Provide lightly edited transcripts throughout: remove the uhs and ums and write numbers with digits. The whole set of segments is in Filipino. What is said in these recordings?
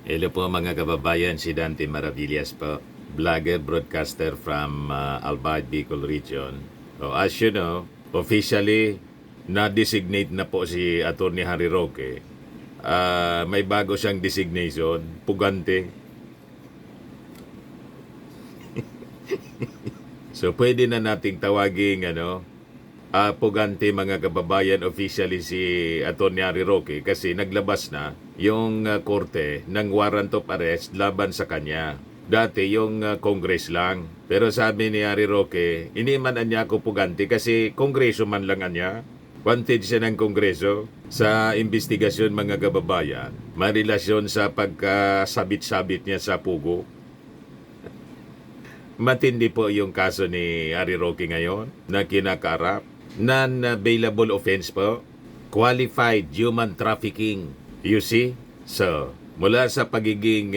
Hello po mga kababayan, si Dante Maravillas po, vlogger, broadcaster from Albay, Bicol Region. So, as you know, officially, na-designate na po si Atty. Harry Roque. May bago siyang designation, pugante. So, pwede na nating tawaging pugante mga kababayan officially si Atty. Harry Roque kasi naglabas na yung korte ng warrant of arrest laban sa kanya. Dati yung Congress lang. Pero sabi ni Harry Roque, iniman niya ako pugante kasi kongreso man lang niya. Wanted siya ng kongreso sa investigasyon mga kababayan. Marelasyon sa pagkasabit-sabit niya sa pugo. Matindi po yung kaso ni Harry Roque ngayon na kinakarap. Non-bailable offense po. Qualified human trafficking. You see? So, mula sa pagiging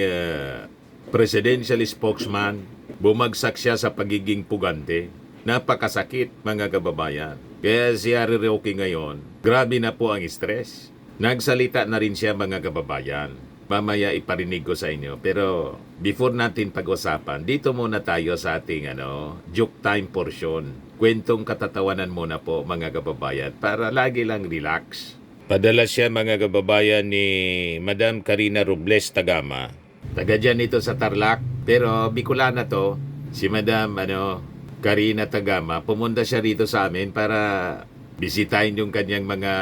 presidential spokesman, bumagsak siya sa pagiging pugante. Napakasakit mga kababayan. Kaya si Harry Roque ngayon, grabe na po ang stress. Nagsalita na rin siya mga kababayan. Mamaya iparinig ko sa inyo. Pero before natin pag-usapan, dito muna tayo sa ating joke time portion. Kwentong katatawanan muna po mga kababayan para lagi lang relax. Padala siya mga kababayan ni Madam Karina Robles Tagama. Taga dyan ito sa Tarlac. Pero Bicolana to. Si Madam Karina Tagama. Pumunta siya rito sa amin para bisitahin yung kanyang mga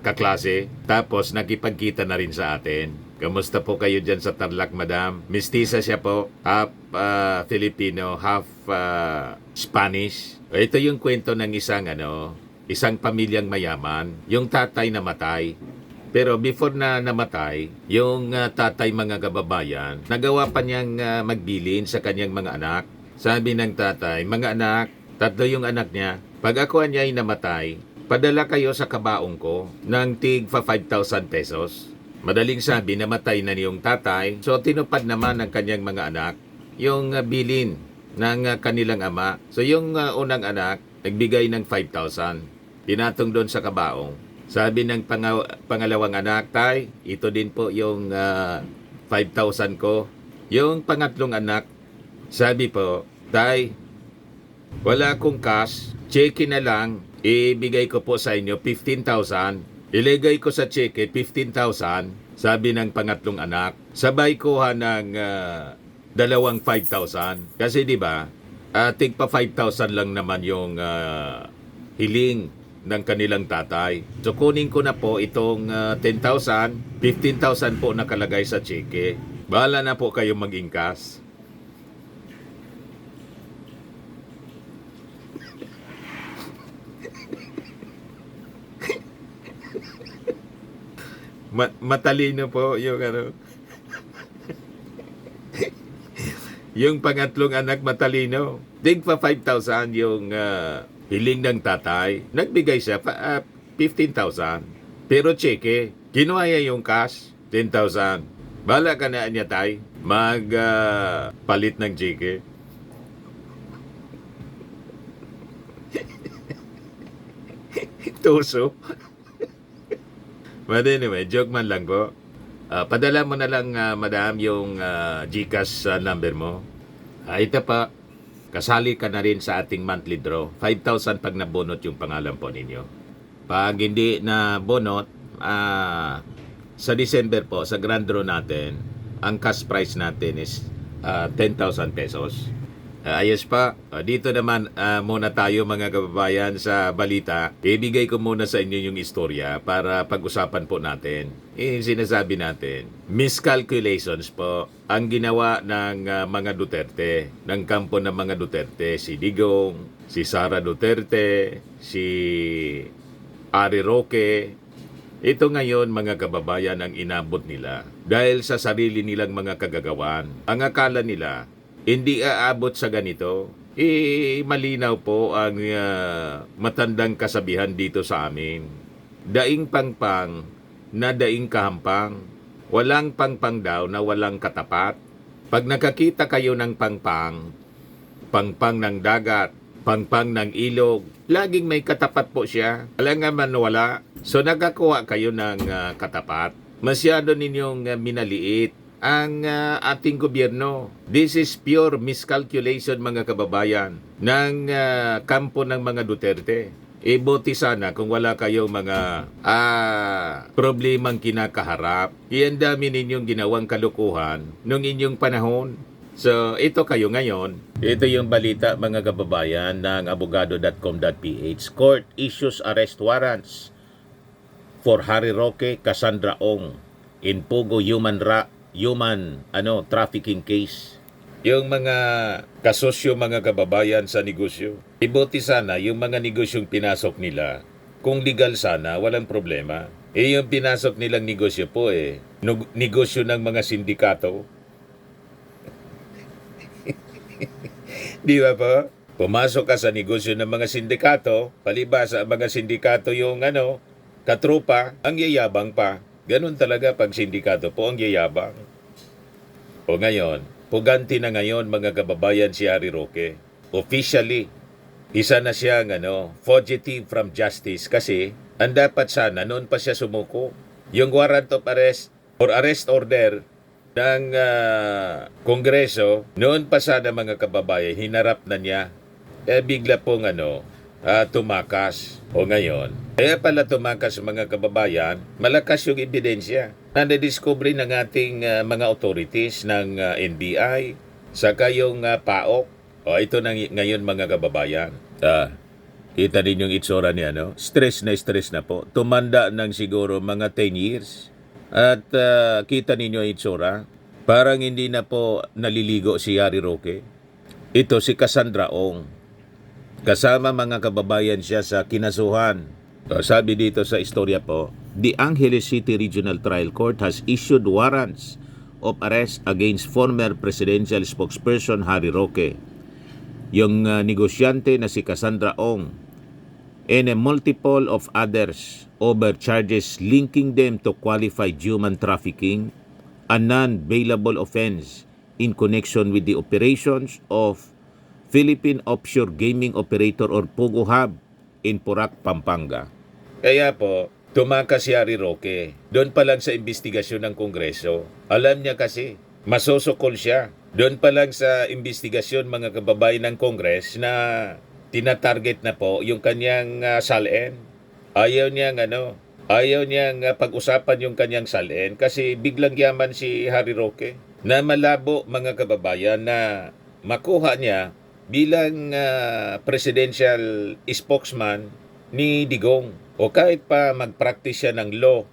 kaklase. Tapos nakipagkita na rin sa atin. Kamusta po kayo dyan sa Tarlac, Madam? Mestiza siya po. Half Filipino, half Spanish. Ito yung kwento ng isang pamilyang mayaman. Yung tatay namatay. Pero before na namatay, yung tatay mga kababayan, nagawa pa niyang magbilin sa kanyang mga anak. Sabi ng tatay, mga anak, tatlo yung anak niya. Pag ako niya ay namatay, padala kayo sa kabaong ko ng tig 5,000 pesos. Madaling sabi, namatay na niyong tatay. So, tinupad naman ng kanyang mga anak yung bilin ng kanilang ama. So, yung unang anak, nagbigay ng 5,000. Pinatong doon sa kabaong. Sabi ng pangalawang anak, tay, ito din po yung 5,000 ko. Yung pangatlong anak, sabi po, tay, wala akong cash, cheque na lang, ibigay ko po sa inyo 15,000. Iligay ko sa cheque 15,000, sabi ng pangatlong anak. Sabay kuha ng dalawang 5,000. Kasi di ba, tigpa 5,000 lang naman yung hiling ng kanilang tatay. So kunin ko na po itong 10,000, 15,000 po nakalagay sa cheque. Bahala na po kayong mag-ingkas. Matalino po yung yung pangatlong anak matalino. Tigpa 5,000 yung hiling ng tatay. Nagbigay siya 15,000. Pero cheque, kinuha niya yung cash, 10,000. Bahala ka na niya tay, palit ng cheque. Tuso. But anyway, joke man lang po. Padala mo na lang, madam, yung GCash number mo. Ito pa, kasali ka na rin sa ating monthly draw. 5,000 pag nabunot yung pangalan po ninyo. Pag hindi na bonot, sa December po, sa grand draw natin, ang cash price natin is 10,000 pesos. Ayos pa, dito naman muna tayo mga kababayan sa balita. Ibigay ko muna sa inyo yung istorya para pag-usapan po natin. Sinasabi natin, miscalculations po ang ginawa ng mga Duterte, ng kampo ng mga Duterte, si Digong, si Sara Duterte, si Harry Roque. Ito ngayon mga kababayan ang inabot nila dahil sa sarili nilang mga kagagawan. Ang akala nila, hindi aabot sa ganito. Malinaw po ang matandang kasabihan dito sa amin. Daing pangpang na daing kahampang. Walang pangpang daw na walang katapat. Pag nakakita kayo ng pangpang, pangpang ng dagat, pangpang ng ilog, laging may katapat po siya. Alangan man wala. So nagkakuha kayo ng katapat. Masyado ninyong minaliit ang ating gobyerno. This is pure miscalculation mga kababayan ng kampo ng mga Duterte. Buti sana kung wala kayong mga problemang kinakaharap. Iyan dami ninyong ginawang kalukuhan nung inyong panahon. So, ito kayo ngayon. Ito yung balita mga kababayan ng abogado.com.ph. Court issues arrest warrants for Harry Roque, Cassandra Ong in Pugo human trafficking case. Yung mga kasosyo mga kababayan sa negosyo. Ibuti sana yung mga negosyong pinasok nila. Kung legal sana, walang problema. Yung pinasok nilang negosyo po negosyo ng mga sindikato. Di ba po? Pumasok ka sa negosyo ng mga sindikato, palibasa ang mga sindikato yung katrupa, ang yayabang pa. Ganun talaga pag sindikato po ang yayabang. O ngayon, puganti na ngayon mga kababayan si Harry Roque. Officially, isa na siyang fugitive from justice kasi ang dapat sana noon pa siya sumuko. Yung warrant of arrest or arrest order ng Kongreso, noon pa sana mga kababayan, hinarap na niya. Bigla pong tumakas. O ngayon, kaya pala tumakas mga kababayan, malakas yung ebidensya na nadiscovery ng ating mga authorities ng NBI, saka yung PAOK. O ito na ngayon mga kababayan. Kita din yung itsura niya, Stress na po. Tumanda ng siguro mga 10 years. At kita ninyo yung itsura. Parang hindi na po naliligo si Harry Roque. Ito si Cassandra Ong. Kasama mga kababayan siya sa kinasuhan. Sabi dito sa istorya po, the Angeles City Regional Trial Court has issued warrants of arrest against former presidential spokesperson Harry Roque, yung negosyante na si Cassandra Ong, and a multiple of others over charges linking them to qualified human trafficking, a non-bailable offense in connection with the operations of Philippine Offshore Gaming Operator or Pugo Hub in Porac, Pampanga. Kaya po, tumakas si Harry Roque. Doon pa lang sa investigasyon ng Kongreso. Alam niya kasi, masosokol siya. Doon pa lang sa investigasyon mga kababayan ng Kongres na tinatarget na po yung kanyang salin. Ayaw niyang pag-usapan yung kanyang salin kasi biglang yaman si Harry Roque na malabo mga kababayan na makuha niya bilang presidential spokesman ni Digong o kahit pa mag-practice siya ng law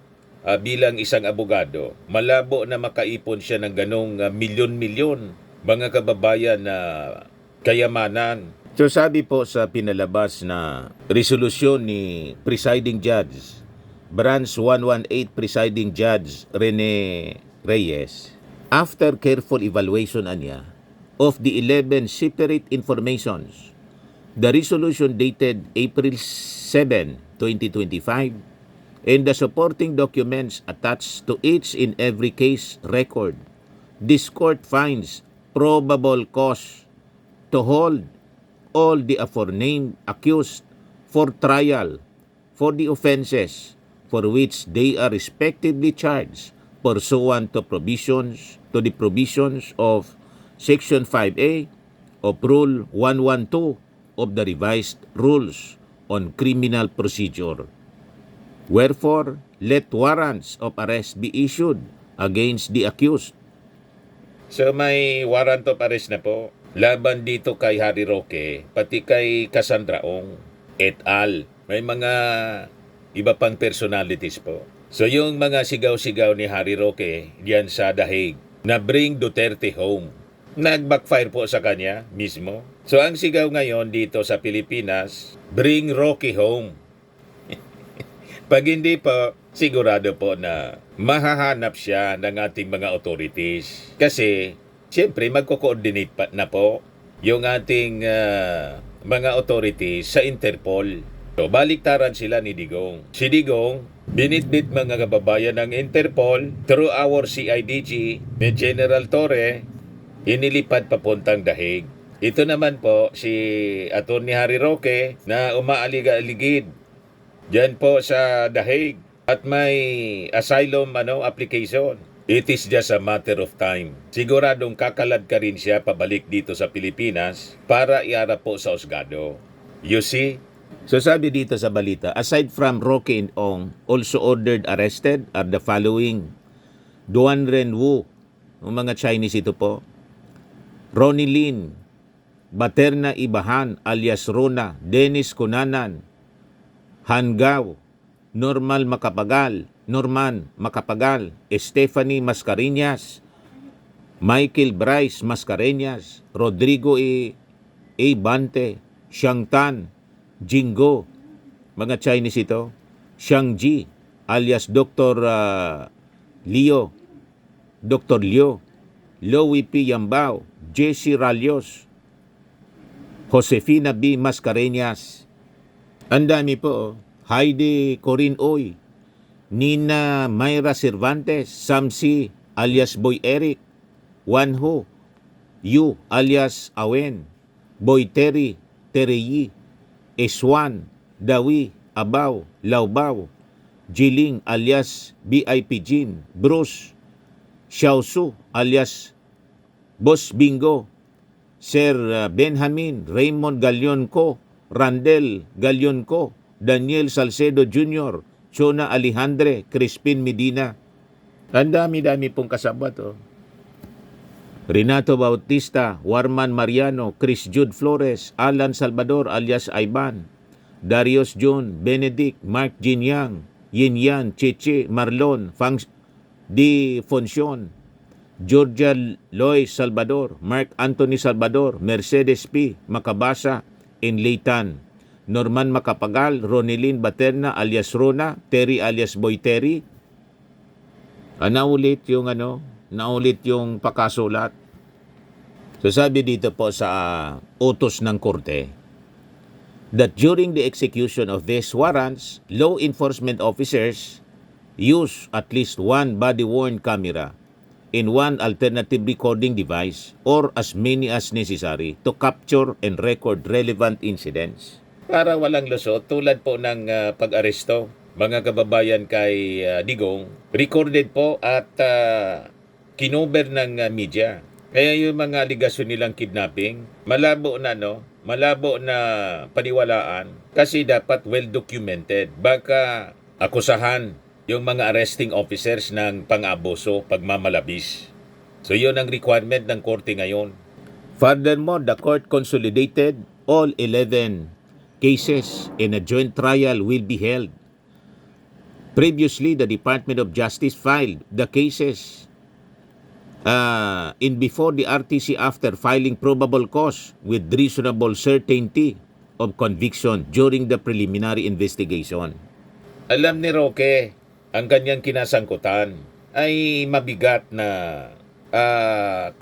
bilang isang abogado, malabo na makaipon siya ng ganong milyon-milyon mga kababayan na kayamanan. So sabi po sa pinalabas na resolusyon ni Presiding Judge, Branch 118 Presiding Judge Rene Reyes, after careful evaluation of the 11 separate informations, the resolution dated April 7, 2025, and the supporting documents attached to each in every case record, this court finds probable cause to hold all the aforenamed accused for trial for the offenses for which they are respectively charged pursuant to the provisions of Section 5A of Rule 112 of the Revised Rules on Criminal Procedure. Wherefore, let warrants of arrest be issued against the accused. So may warrant of arrest na po laban dito kay Harry Roque, pati kay Cassandra Ong et al. May mga iba pang personalities po. So yung mga sigaw-sigaw ni Harry Roque diyan sa The Hague na bring Duterte home, nag-backfire po sa kanya mismo. So ang sigaw ngayon dito sa Pilipinas, bring Roque home. Pag hindi po, sigurado po na mahahanap siya ng ating mga authorities. Kasi, siyempre, magko-coordinate pa na po yung ating mga authorities sa Interpol. So, baliktaran sila ni Digong. Si Digong, binitbit mga kababayan ng Interpol through our CIDG ni General Torre, inilipad papuntang The Hague. Ito naman po si Atty. Harry Roque na umaaliga-aligid diyan po sa The Hague at may asylum application. It is just a matter of time. Siguradong kakalad ka rin siya pabalik dito sa Pilipinas para iharap po sa husgado. You see? So sabi dito sa balita, aside from Roque and Ong, also ordered arrested are the following: Duan Renwu, yung mga Chinese ito po, Ronnie Lin, Baterna Ibahan alias Rona, Dennis Cunanan, Han Gao, Norman Macapagal, Stephanie Mascareñas, Michael Bryce Mascareñas, Rodrigo A. Bante, Xiang Tan, Jingo, mga Chinese ito, Xiang Ji alias Dr. Leo, Louie P. Yambao, Jesse Ralios, Josefina B. Mascareñas. Ang dami po, oh. Heidi Corinne Oy, Nina Mayra Cervantes, Samsi alias Boy Eric, Wanho, Yu alias Awen, Boy Terry, Tereyi, Eswan, Dawi, Abaw, Laubao, Jiling alias BIP Jin, Bruce, Xiaosu alias Boss Bingo, Sir Benjamin, Raymond Gallionco, Randel Gallionco, Daniel Salcedo Jr., Chona Alejandre, Crispin Medina. Ang dami-dami pong kasabot. Oh. Renato Bautista, Warman Mariano, Chris Jude Flores, Alan Salvador alias Ivan, Darius John, Benedict, Mark Jinyang, Yin Yan, Cheche, Marlon, Di Foncion, Georgia Loy Salvador, Mark Anthony Salvador, Mercedes P. Macabasa, in Leitan, Norman Macapagal, Ronilyn Baterna alias Rona, Terry alias Boy Terry. Naulit yung pakasulat. So sabi dito po sa utos ng korte that during the execution of these warrants, law enforcement officers use at least one body-worn camera in one alternative recording device or as many as necessary to capture and record relevant incidents. Para walang lusot, tulad po ng pag-aresto, mga kababayan kay Digong, recorded po at kinover ng media. Kaya yung mga aligasyon nilang kidnapping, malabo na paniwalaan kasi dapat well documented. Baka akusahan yung mga arresting officers ng pang-abuso, pagmamalabis. So yun ang requirement ng korte ngayon. Furthermore, the court consolidated all 11 cases and a joint trial will be held. Previously, the Department of Justice filed the cases in before the RTC after filing probable cause with reasonable certainty of conviction during the preliminary investigation. Alam ni Roque, ang kanyang kinasangkutan ay mabigat na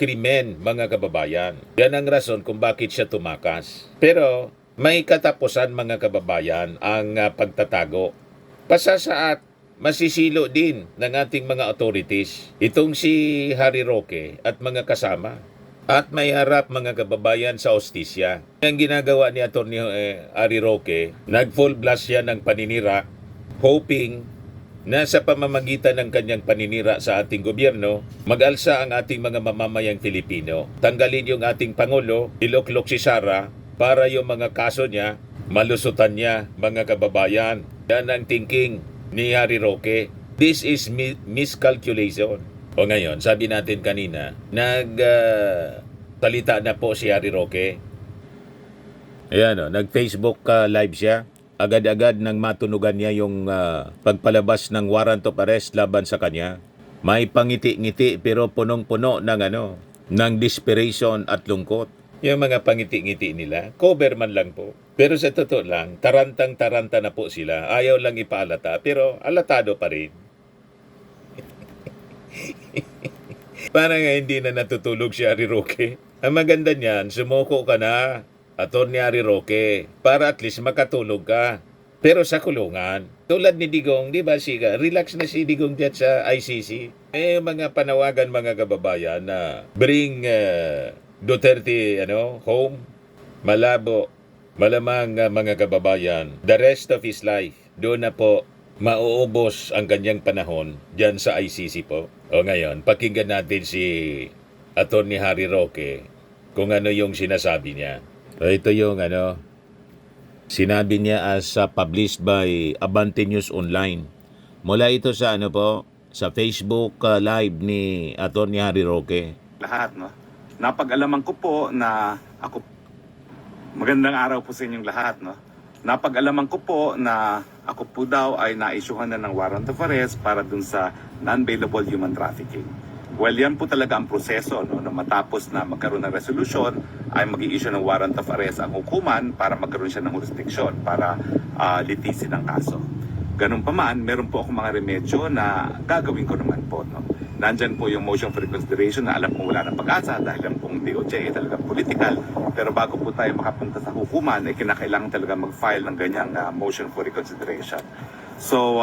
krimen, mga kababayan. Yan ang rason kung bakit siya tumakas. Pero may katapusan, mga kababayan, ang pagtatago. Pasasaat, masisilo din ng ating mga authorities itong si Harry Roque at mga kasama. At may harap, mga kababayan, sa hostisya. Ang ginagawa ni Atty. Harry Roque, nag-full blast siya ng paninira, hoping na sa pamamagitan ng kanyang paninira sa ating gobyerno, mag-alsa ang ating mga mamamayang Pilipino. Tanggalin yung ating Pangulo, iloklok si Sara, para yung mga kaso niya, malusutan niya, mga kababayan. Yan ang thinking ni Harry Roque. This is miscalculation. O ngayon, sabi natin kanina, talita na po si Harry Roque. Ayan, nag-Facebook live siya. Agad-agad nang matunugan niya yung pagpalabas ng warrant of arrest laban sa kanya. May pangiti-ngiti pero punong-puno ng desperation at lungkot. Yung mga pangiti-ngiti nila, cover man lang po. Pero sa totoo lang, tarantang-taranta na po sila. Ayaw lang ipaalata, pero alatado pa rin. Parang hindi na natutulog si Harry Roque. Ang maganda niyan, sumuko ka na, Atty. Harry Roque, para at least makatulog ka. Pero sa kulungan, tulad ni Digong, di ba relax na si Digong dyan sa ICC. Mga panawagan, mga kababayan, na bring Duterte home, malabo, malamang mga kababayan, the rest of his life, doon na po mauubos ang kanyang panahon dyan sa ICC po. O ngayon, pakinggan natin si Attorney Harry Roque kung ano yung sinasabi niya. So ito yung sinabi niya as published by Abante News Online. Mula ito sa sa Facebook live ni Attorney Harry Roque. Lahat, no? Napag-alaman ko po na ako, magandang araw po sa inyong lahat, no? Napag-alaman ko po na ako po daw ay na-issuehan na ng warrant of arrest para dun sa non-bailable human trafficking. Well, yan po talaga ang proseso, no? Na matapos na magkaroon ng resolusyon, ay mag-i-issue ng warrant of arrest ang hukuman para magkaroon siya ng jurisdiction para litisin ang kaso. Ganun pa man, meron po akong mga remedyo na gagawin ko naman po, no? Nandyan po yung motion for reconsideration na alam kong wala ng pag-asa dahil lang pong DOJ ay talagang political. Pero bago po tayo makapunta sa hukuman, ay kinakailangan talaga mag-file ng ganyang motion for reconsideration. So,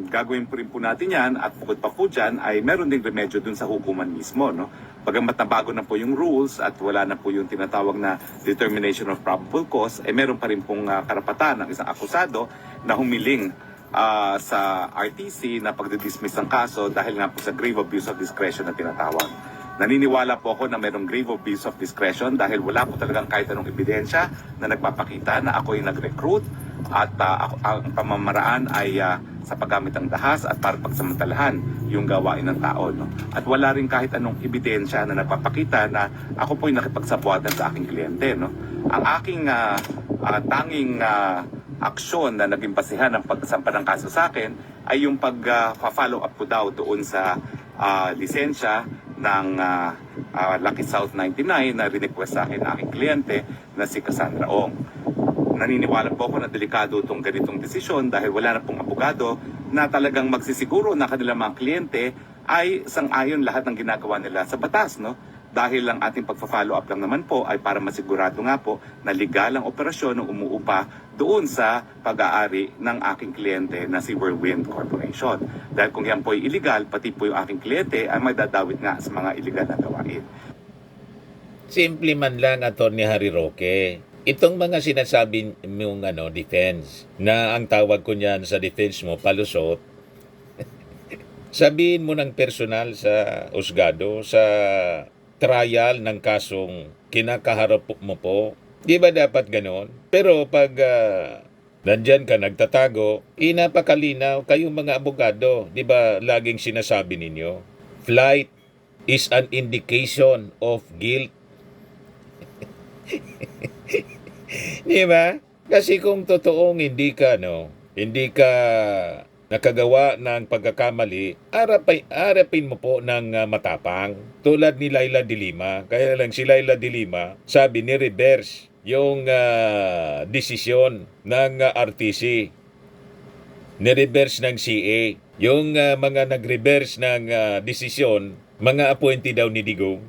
gagawin po rin po natin yan at bukod pa po dyan ay meron ding remedyo dun sa hukuman mismo, no? Bagamat nabago na po yung rules at wala na po yung tinatawag na determination of probable cause, ay meron pa rin pong karapatan ng isang akusado na humiling sa RTC na pagdidismiss ng kaso dahil nga po sa grave abuse of discretion na tinatawag. Naniniwala po ako na mayroong grave abuse of discretion dahil wala po talagang kahit anong ebidensya na nagpapakita na ako yung nag-recruit at ang pamamaraan ay sa paggamit ng dahas at para pagsamantalahan yung gawain ng tao. No? At wala rin kahit anong ebidensya na nagpapakita na ako po yung nakipagsabuatan sa aking kliyente. No? Ang aking tanging aksyon na naging basihan ng pagsampa ng kaso sa akin ay yung pag-follow up ko daw doon sa lisensya ng Lucky South 99 na request sa akin ng aking kliyente na si Cassandra Ong. Naniniwala po ako na delikado itong ganitong desisyon dahil wala na pong abogado na talagang magsisiguro na kanilang mga kliyente ay sang-ayon lahat ng ginagawa nila sa batas, no? Dahil ang ating pagpa-follow up lang naman po ay para masigurado nga po na legal ang operasyon ng umuupa doon sa pag-aari ng aking kliyente na si Whirlwind Corporation. Dahil kung yan po ay illegal, pati po yung aking kliyente ay may dadawit nga sa mga illegal na gawain. Simple man lang, Attorney Harry Roque. Itong mga sinasabi mong defense, na ang tawag ko niyan sa defense mo, palusot, sabihin mo ng personal sa husgado, sa trial ng kasong kinakaharap mo po. Di ba dapat ganon? Pero pag nandyan ka nagtatago, napakalinaw kayong mga abogado. Di ba laging sinasabi ninyo? Flight is an indication of guilt. Di ba? Kasi kung totoong hindi ka nakagawa ng pagkakamali, arapin mo po ng matapang. Tulad ni Laila de Lima. Kaya lang si Laila de Lima, sabi ni reverse yung desisyon ng RTC. Ni-reverse ng CA. Yung mga nag-reverse ng desisyon, mga appointee daw ni Digong.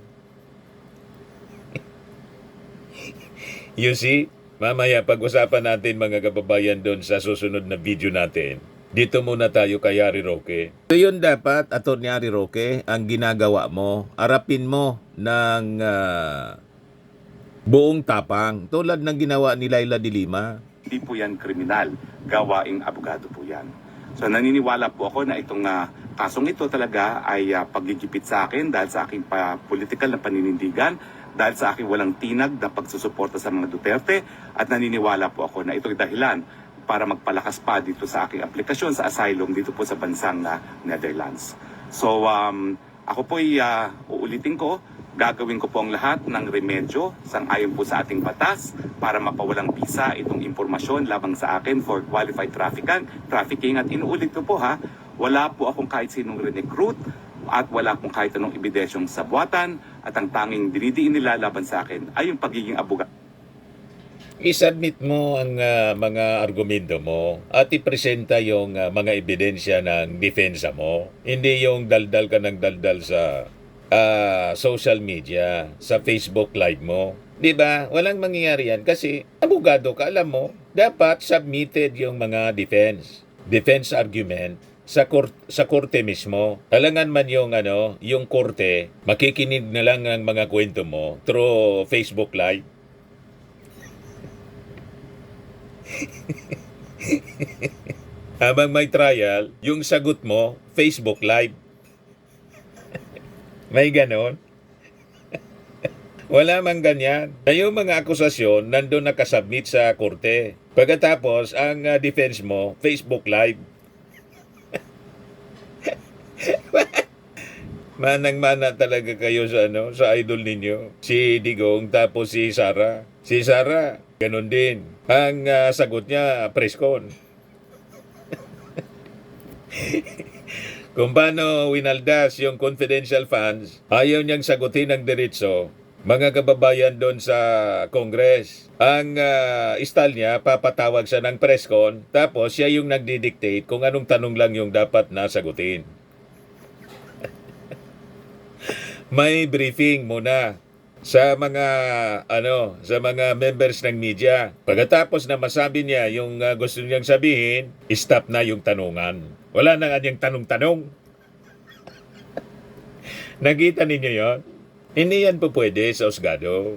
You see? Mamaya pag-usapan natin mga kababayan doon sa susunod na video natin. Dito muna tayo kay Harry Roque. So yun dapat, Attorney Harry Roque, ang ginagawa mo, arapin mo ng buong tapang. Tulad ng ginawa ni Laila de Lima. Hindi po yan kriminal, gawaing abogado po yan. So naniniwala po ako na itong kasong ito talaga ay paggigipit sa akin dahil sa aking political na paninindigan, dahil sa aking walang tinag na pagsusuporta sa mga Duterte, at naniniwala po ako na ito'y dahilan para magpalakas pa dito sa aking aplikasyon sa asylum dito po sa bansang Netherlands. So ako po uulitin ko, gagawin ko po ang lahat ng remedyo sang-ayon po sa ating batas para mapawalang bisa itong impormasyon labang sa akin for qualified trafficking. At inuulit ko po wala po akong kahit sinong recruit at wala akong kahit anong ebidensyong sabuatan, at ang tanging dinidiin nila laban sa akin ay yung pagiging abogado. I-submit mo ang mga argumento mo at ipresenta yung mga ebidensya ng depensa mo. Hindi yung daldal ka ng daldal sa social media, sa Facebook live mo. Diba? Walang mangyayari yan kasi abogado ka, alam mo, dapat submitted yung mga defense argument sa korte mismo. Alangan man yung korte, makikinig na lang ang mga kwento mo through Facebook live. Habang may trial, yung sagot mo, Facebook Live. May ganon. Wala mang ganyan. Na yung mga akusasyon, nandun nakasubmit sa korte. Pagkatapos, ang defense mo, Facebook Live. Manang-mana talaga kayo sa sa idol ninyo. Si Digong tapos si Sara. Si Sara, ganun din. Ang sagot niya, press con. Kung paano winaldas yung confidential funds, ayaw niyang sagutin ng diretso, mga kababayan doon sa Congress. Ang style niya, papatawag siya ng press con, tapos siya yung nagdidictate kung anong tanong lang yung dapat na sagutin. May briefing muna sa mga sa mga members ng media. Pagkatapos na masabi niya yung gusto niyang sabihin, stop na yung tanungan. Wala na nga niyang tanong-tanong. Nakita ninyo yon? Hindi yan po pwede sa husgado.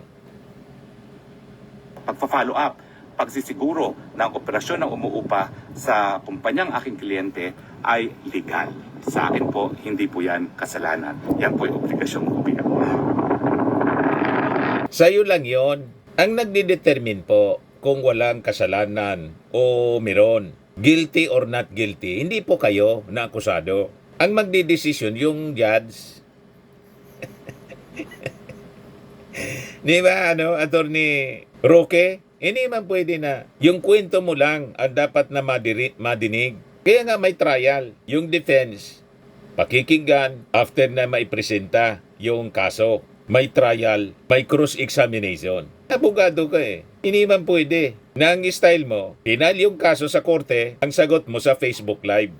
Pagpa-follow up, pagsisiguro na ang operasyon ng umuupa sa kumpanyang aking kliyente ay legal. Sa akin po, hindi po yan kasalanan. Yan po yung obligasyong gobyerno. Sa'yo lang yon. Ang nagdidetermine po kung walang kasalanan o meron, guilty or not guilty, hindi po kayo na akusado. Ang magdidesisyon yung judge. Di ba, Attorney Roque? Hindi man pwede na. Yung kwento mo lang ang dapat na madinig. Kaya nga may trial. Yung defense, pakikinggan after na maipresenta yung kaso. May trial, may cross-examination. Abogado ka eh. Hindi man pwede. Na ang style mo, pinal yung kaso sa korte, ang sagot mo sa Facebook Live.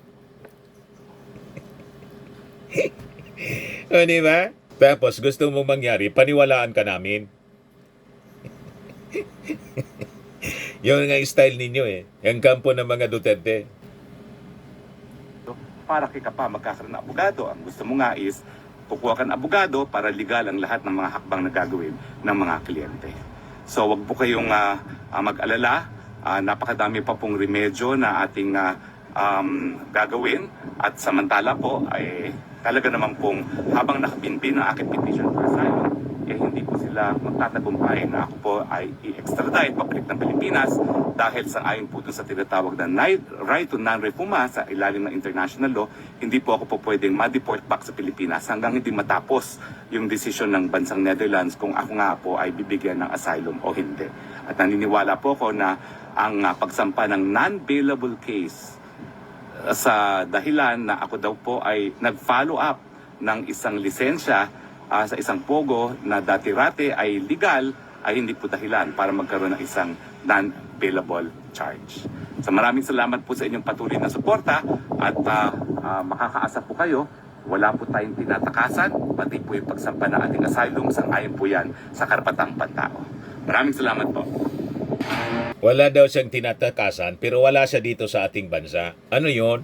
O, di ba? Tapos gusto mong mangyari, paniwalaan ka namin. Yung nga style ninyo eh. Yung kampo ng mga Duterte. Para ka pa magkakaroon ng abogado. Ang gusto mo nga is kukuha ka ng abogado para legal ang lahat ng mga hakbang na gagawin ng mga kliyente. So wag po kayong mag-alala. Napakadami pa pong remedyo na ating gagawin. At samantala po ay talaga naman pong habang nakapinpin ang aking petition for asylum, hindi po sila magtatagumpay na ako po ay i-extradite pabalik ng Pilipinas dahil sa ayon po dun sa tinatawag na right to non-refoulement sa ilalim ng international law, hindi po ako po pwedeng ma-deport back sa Pilipinas hanggang hindi matapos yung desisyon ng bansang Netherlands kung ako nga po ay bibigyan ng asylum o hindi. At naniniwala po ako na ang pagsampa ng non-bailable case sa dahilan na ako daw po ay nag-follow up ng isang lisensya sa isang pogo na dati-rate ay legal, ay hindi po dahilan para magkaroon ng isang non-bailable charge. So maraming salamat po sa inyong patuloy na suporta at makakaasa po kayo, wala po tayong tinatakasan, pati po yung pagsampa ng ating asylum, sang-ayon po yan sa karapatang pantao. Maraming salamat po. Wala daw siyang tinatakasan pero wala siya dito sa ating bansa. Ano yon?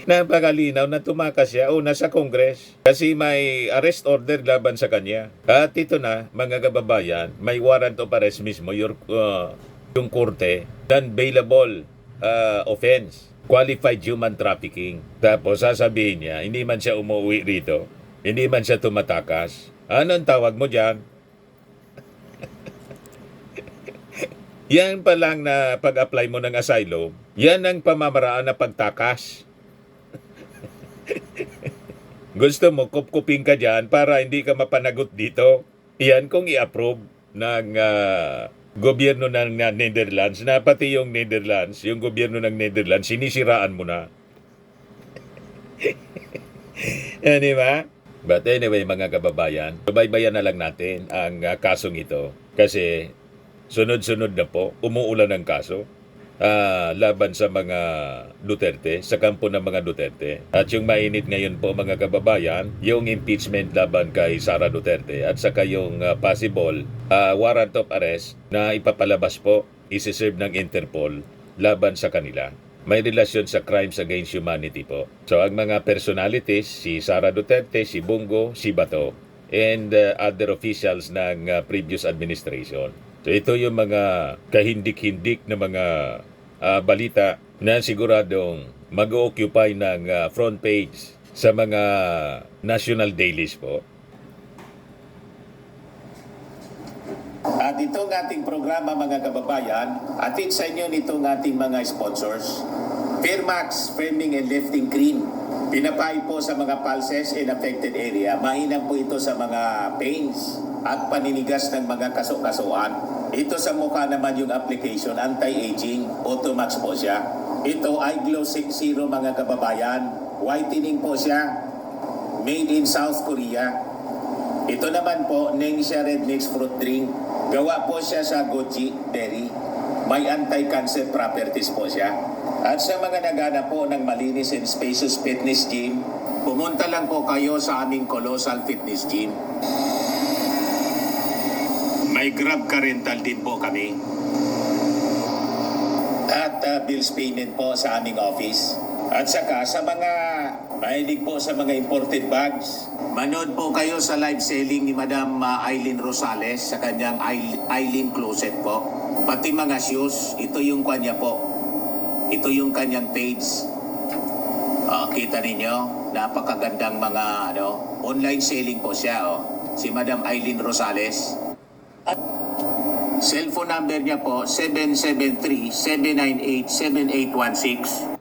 Napakalinaw na tumakas siya o nasa Congress kasi may arrest order laban sa kanya. At ito na, mga kababayan, may warrant of arrest mismo yung korte, non-bailable offense, qualified human trafficking. Tapos sasabihin niya, hindi man siya umuwi rito, hindi man siya tumatakas. Anong tawag mo dyan? Yan pa lang na pag-apply mo ng asylum, yan ang pamamaraan na pagtakas. Gusto mo, kupkupin ka dyan para hindi ka mapanagot dito. Yan kung i-approve ng gobyerno ng Netherlands, na pati yung Netherlands, yung gobyerno ng Netherlands, sinisiraan mo na. Yan, di ba? But anyway, mga kababayan, subaybayan na lang natin ang kasong ito. Kasi sunod-sunod na po, umuulan ng kaso laban sa mga Duterte, sa kampo ng mga Duterte. At yung mainit ngayon po, mga kababayan, yung impeachment laban kay Sara Duterte at saka yung possible warrant of arrest na ipapalabas po, isi-serve ng Interpol laban sa kanila. May relasyon sa crimes against humanity po. So ang mga personalities, si Sara Duterte, si Bongo, si Bato, and other officials ng previous administration. So ito yung mga kahindik-hindik na mga balita na siguradong mag-occupy ng front page sa mga national dailies po. At itong ating programa mga kababayan, atid sa inyo nitong ating mga sponsors. Fairmax Framing and Lifting Cream. Pinapay po sa mga pulses in affected area. Mainam po ito sa mga pains at paninigas ng mga kaso-kasuan. Ito sa mukha naman yung application, anti-aging, Automax po siya. Ito ay Glow 60 mga kababayan. Whitening po siya. Made in South Korea. Ito naman po, Nengxia Red Mix Fruit Drink. Gawa po siya sa goji berry. May anti-cancer properties po siya. At sa mga naghanap po ng malinis and spacious fitness gym, pumunta lang po kayo sa aming Colossal Fitness Gym. May Grab ka rental din po kami. At bills payment po sa aming office. At saka sa mga mahilig po sa mga imported bags, manood po kayo sa live selling ni Madam Aileen Rosales sa kanyang Aileen Closet po. Pati mga shoes, ito yung kanya po. Ito yung kanyang page. Kita ninyo, napakagandang mga online selling po siya. Si Madam Aileen Rosales. At cellphone number niya po, 773-798-7816.